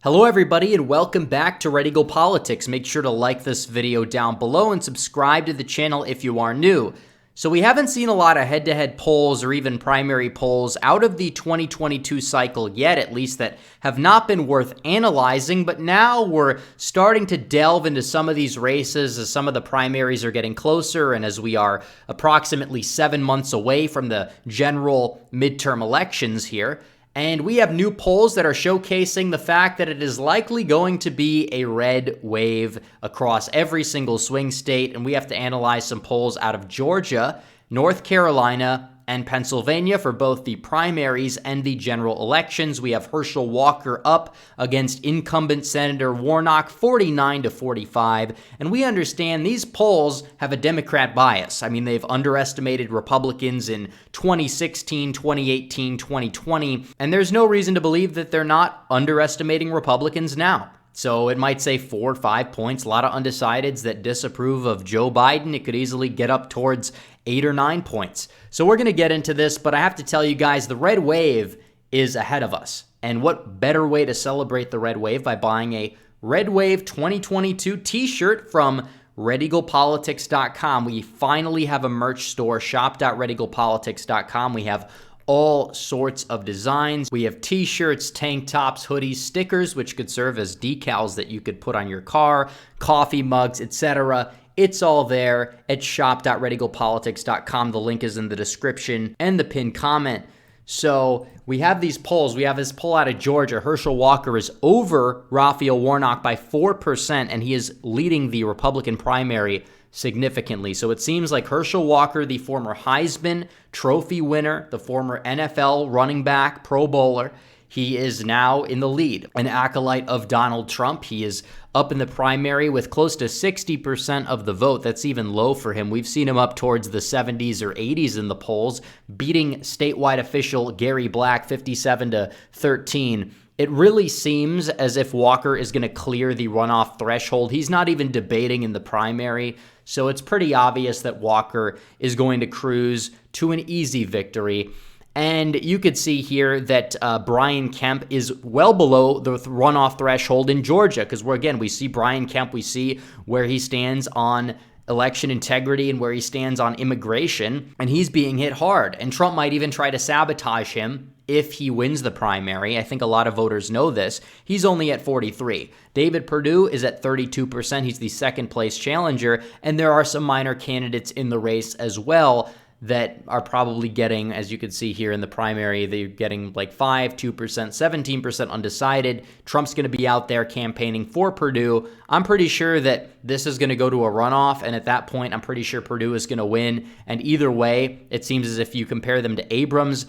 Hello everybody and welcome back to Red Eagle Politics. Make sure to like this video down below and subscribe to the channel if you are new. So we haven't seen a lot of head-to-head polls or even primary polls out of the 2022 cycle yet, at least that have not been worth analyzing, but now we're starting to delve into some of these races as some of the primaries are getting closer and as we are approximately 7 months away from the general midterm elections here. And we have new polls that are showcasing the fact that it is likely going to be a red wave across every single swing state. And we have to analyze some polls out of Georgia, North Carolina, and Pennsylvania for both the primaries and the general elections. We have Herschel Walker up against incumbent Senator Warnock, 49-45. And we understand these polls have a Democrat bias. I mean, they've underestimated Republicans in 2016, 2018, 2020. And there's no reason to believe that they're not underestimating Republicans now. So it might say 4 or 5 points, a lot of undecideds that disapprove of Joe Biden. It could easily get up towards 8 or 9 points. So we're going to get into this, but I have to tell you guys, the red wave is ahead of us. And what better way to celebrate the red wave by buying a Red Wave 2022 t-shirt from redeaglepolitics.com. We finally have a merch store, shop.redeaglepolitics.com. We have all sorts of designs. We have t-shirts, tank tops, hoodies, stickers, which could serve as decals that you could put on your car, coffee mugs, etc. It's all there at shop.redeaglepolitics.com. The link is in the description and the pinned comment. So we have these polls. We have this poll out of Georgia. Herschel Walker is over Raphael Warnock by 4%, and he is leading the Republican primary significantly. So it seems like Herschel Walker, the former Heisman Trophy winner, the former NFL running back, Pro Bowler, he is now in the lead. An acolyte of Donald Trump. He is up in the primary with close to 60% of the vote. That's even low for him. We've seen him up towards the 70s or 80s in the polls, beating statewide official Gary Black 57-13. It really seems as if Walker is going to clear the runoff threshold. He's not even debating in the primary, so it's pretty obvious that Walker is going to cruise to an easy victory. And you could see here that Brian Kemp is well below the runoff threshold in Georgia, because we see Brian Kemp, we see where he stands on election integrity and where he stands on immigration, and he's being hit hard. And Trump might even try to sabotage him if he wins the primary. I think a lot of voters know this. He's only at 43. David Perdue is at 32%. He's the second place challenger, and there are some minor candidates in the race as well that are probably getting, as you can see here in the primary, they're getting like 5, 2%, 17% undecided. Trump's going to be out there campaigning for Perdue. I'm pretty sure that this is going to go to a runoff, and at that point, I'm pretty sure Perdue is going to win. And either way, it seems as if you compare them to Abrams,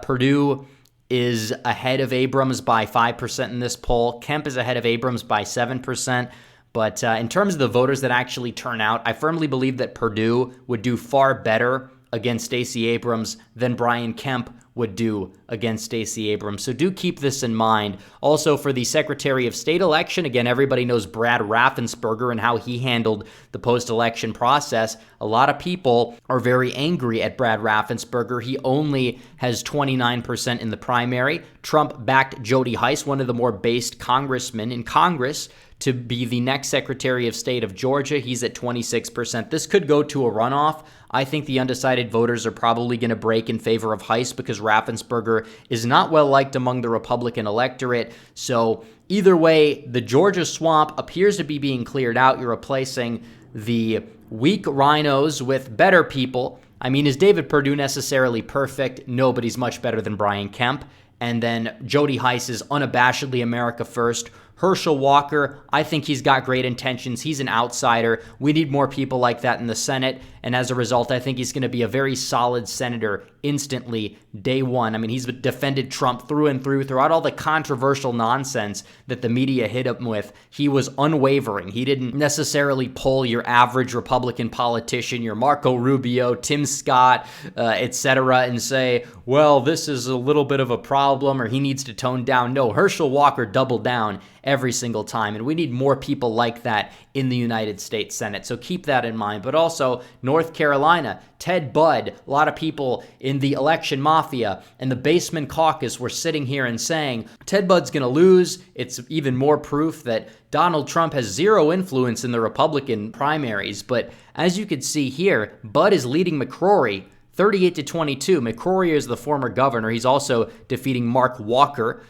Perdue is ahead of Abrams by 5% in this poll. Kemp is ahead of Abrams by 7%. But in terms of the voters that actually turn out, I firmly believe that Perdue would do far better against Stacey Abrams than Brian Kemp would do against Stacey Abrams. So do keep this in mind. Also, for the Secretary of State election, again, everybody knows Brad Raffensperger and how he handled the post-election process. A lot of people are very angry at Brad Raffensperger. He only has 29% in the primary. Trump backed Jody Hice, one of the more based congressmen in Congress, to be the next Secretary of State of Georgia. He's at 26%. This could go to a runoff. I think the undecided voters are probably going to break in favor of Hice because Raffensperger is not well liked among the Republican electorate. So either way, the Georgia swamp appears to be being cleared out. You're replacing the weak rhinos with better people. I mean, is David Perdue necessarily perfect? No, but he's much better than Brian Kemp. And then Jody Hice is unabashedly America first. Herschel Walker, I think he's got great intentions. He's an outsider. We need more people like that in the Senate. And as a result, I think he's going to be a very solid senator instantly, day one. I mean, he's defended Trump through and through, throughout all the controversial nonsense that the media hit him with. He was unwavering. He didn't necessarily pull your average Republican politician, your Marco Rubio, Tim Scott, etc., and say, well, this is a little bit of a problem or he needs to tone down. No, Herschel Walker doubled down every single time. And we need more people like that in the United States Senate. So keep that in mind. But also North Carolina, Ted Budd, a lot of people in the election mafia and the basement caucus were sitting here and saying, Ted Budd's going to lose. It's even more proof that Donald Trump has zero influence in the Republican primaries. But as you can see here, Budd is leading McCrory 38-22. McCrory is the former governor. He's also defeating Mark Walker,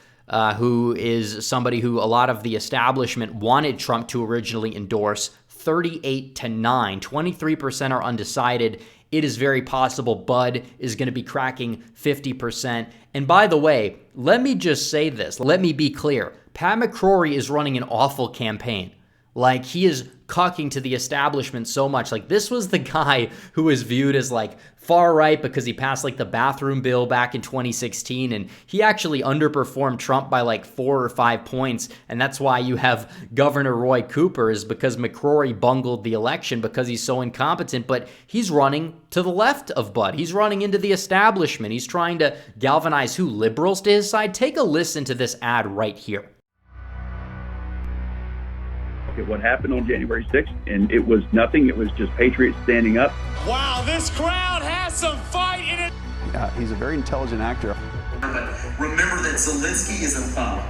who is somebody who a lot of the establishment wanted Trump to originally endorse. 38-9. 23% are undecided. It is very possible Budd is going to be cracking 50%. And by the way, let me just say this. Let me be clear. Pat McCrory is running an awful campaign. Like, he is cucking to the establishment so much. Like, this was the guy who was viewed as like far right because he passed like the bathroom bill back in 2016, and he actually underperformed Trump by like 4 or 5 points. And that's why you have Governor Roy Cooper, is because McCrory bungled the election because he's so incompetent. But he's running to the left of Budd. He's running into the establishment. He's trying to galvanize who? Liberals to his side. Take a listen to this ad right here. At what happened on January 6th, and it was nothing. It was just patriots standing up. Wow, this crowd has some fight in it. He's a very intelligent actor. But remember that Zelensky is a thug.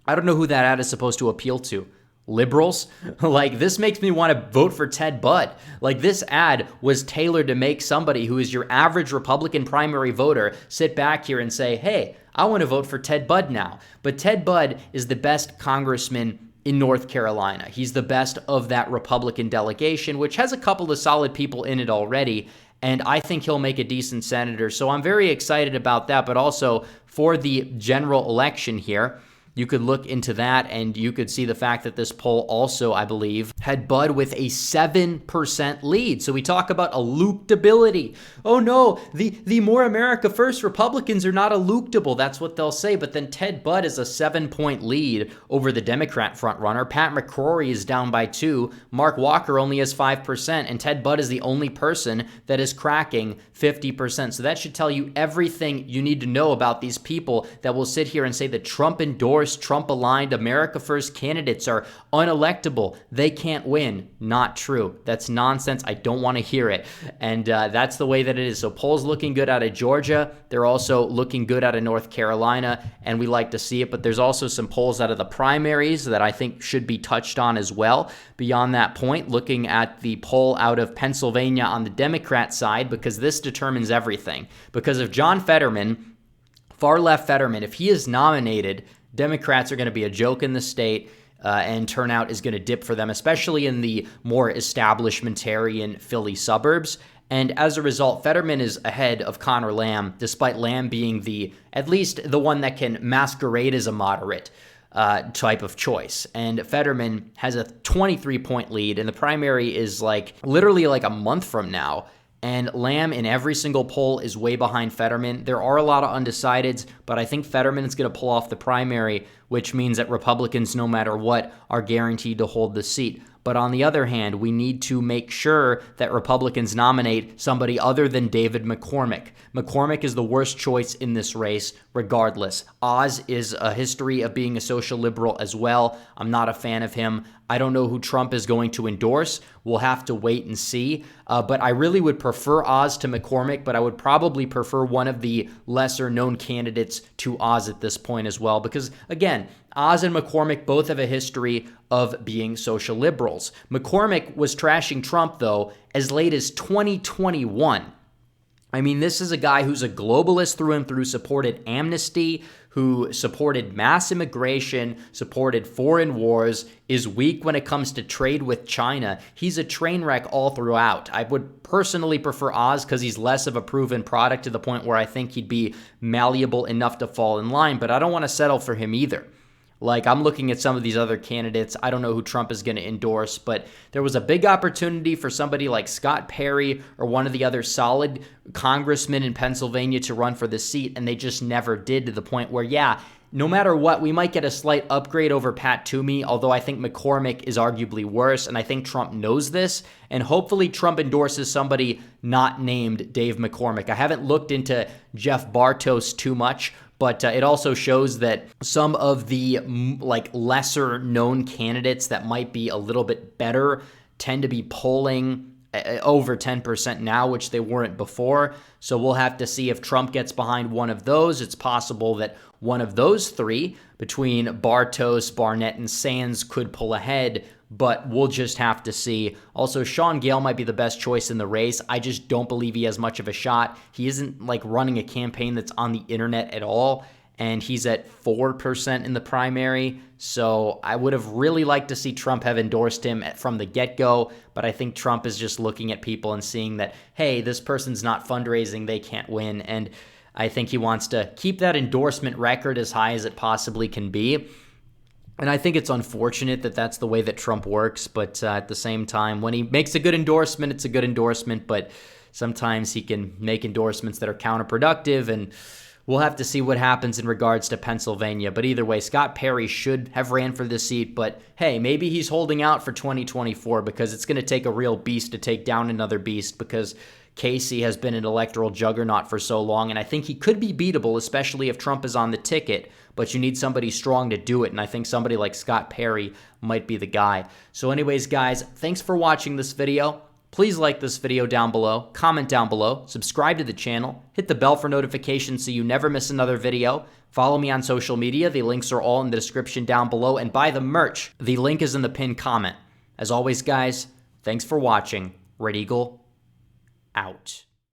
I don't know who that ad is supposed to appeal to. Liberals? Like, this makes me want to vote for Ted Budd. Like, this ad was tailored to make somebody who is your average Republican primary voter sit back here and say, hey, I want to vote for Ted Budd now. But Ted Budd is the best congressman in North Carolina. He's the best of that Republican delegation, which has a couple of solid people in it already. And I think he'll make a decent senator. So I'm very excited about that. But also for the general election here, you could look into that, and you could see the fact that this poll also, I believe, had Budd with a 7% lead. So we talk about electability. Oh no, the More America First Republicans are not electable. That's what they'll say. But then Ted Budd is a 7-point lead over the Democrat frontrunner. Pat McCrory is down by 2. Mark Walker only has 5%. And Ted Budd is the only person that is cracking 50%. So that should tell you everything you need to know about these people that will sit here and say that Trump endorsed, Trump-aligned, America First candidates are unelectable. They can't win. Not true. That's nonsense. I don't want to hear it. And that's the way that it is. So polls looking good out of Georgia. They're also looking good out of North Carolina, and we like to see it. But there's also some polls out of the primaries that I think should be touched on as well. Beyond that point, looking at the poll out of Pennsylvania on the Democrat side, because this determines everything. Because if John Fetterman, far-left Fetterman, if he is nominated, Democrats are going to be a joke in the state, and turnout is going to dip for them, especially in the more establishmentarian Philly suburbs. And as a result, Fetterman is ahead of Conor Lamb, despite Lamb being at least the one that can masquerade as a moderate type of choice. And Fetterman has a 23-point lead, and the primary is literally a month from now. And Lamb in every single poll is way behind Fetterman. There are a lot of undecideds, but I think Fetterman is going to pull off the primary, which means that Republicans, no matter what, are guaranteed to hold the seat. But on the other hand, we need to make sure that Republicans nominate somebody other than David McCormick. McCormick is the worst choice in this race, regardless. Oz is a history of being a social liberal as well. I'm not a fan of him. I don't know who Trump is going to endorse. We'll have to wait and see. But I really would prefer Oz to McCormick, but I would probably prefer one of the lesser-known candidates to Oz at this point as well. Because, again, Oz and McCormick both have a history of being social liberals. McCormick was trashing Trump, though, as late as 2021. I mean, this is a guy who's a globalist through and through, supported amnesty, who supported mass immigration, supported foreign wars, is weak when it comes to trade with China. He's a train wreck all throughout. I would personally prefer Oz because he's less of a proven product, to the point where I think he'd be malleable enough to fall in line, but I don't want to settle for him either. Like, I'm looking at some of these other candidates. I don't know who Trump is going to endorse, but there was a big opportunity for somebody like Scott Perry or one of the other solid congressmen in Pennsylvania to run for the seat, and they just never did, to the point where, yeah, no matter what, we might get a slight upgrade over Pat Toomey, although I think McCormick is arguably worse, and I think Trump knows this, and hopefully Trump endorses somebody not named Dave McCormick. I haven't looked into Jeff Bartos too much, but it also shows that some of the lesser known candidates that might be a little bit better tend to be polling over 10% now, which they weren't before. So we'll have to see if Trump gets behind one of those. It's possible that one of those three, between Bartos, Barnett, and Sands, could pull ahead, but we'll just have to see. Also, Sean Gale might be the best choice in the race. I just don't believe he has much of a shot. He isn't running a campaign that's on the internet at all, and he's at 4% in the primary. So I would have really liked to see Trump have endorsed him from the get-go, but I think Trump is just looking at people and seeing that, hey, this person's not fundraising, they can't win, and I think he wants to keep that endorsement record as high as it possibly can be. And I think it's unfortunate that that's the way that Trump works, but at the same time, when he makes a good endorsement, it's a good endorsement, but sometimes he can make endorsements that are counterproductive, and we'll have to see what happens in regards to Pennsylvania. But either way, Scott Perry should have ran for this seat, but hey, maybe he's holding out for 2024 because it's going to take a real beast to take down another beast, because Casey has been an electoral juggernaut for so long, and I think he could be beatable, especially if Trump is on the ticket, but you need somebody strong to do it, and I think somebody like Scott Perry might be the guy. So anyways, guys, thanks for watching this video. Please like this video down below, comment down below, subscribe to the channel, hit the bell for notifications so you never miss another video. Follow me on social media. The links are all in the description down below, and buy the merch. The link is in the pinned comment. As always, guys, thanks for watching. Red Eagle out.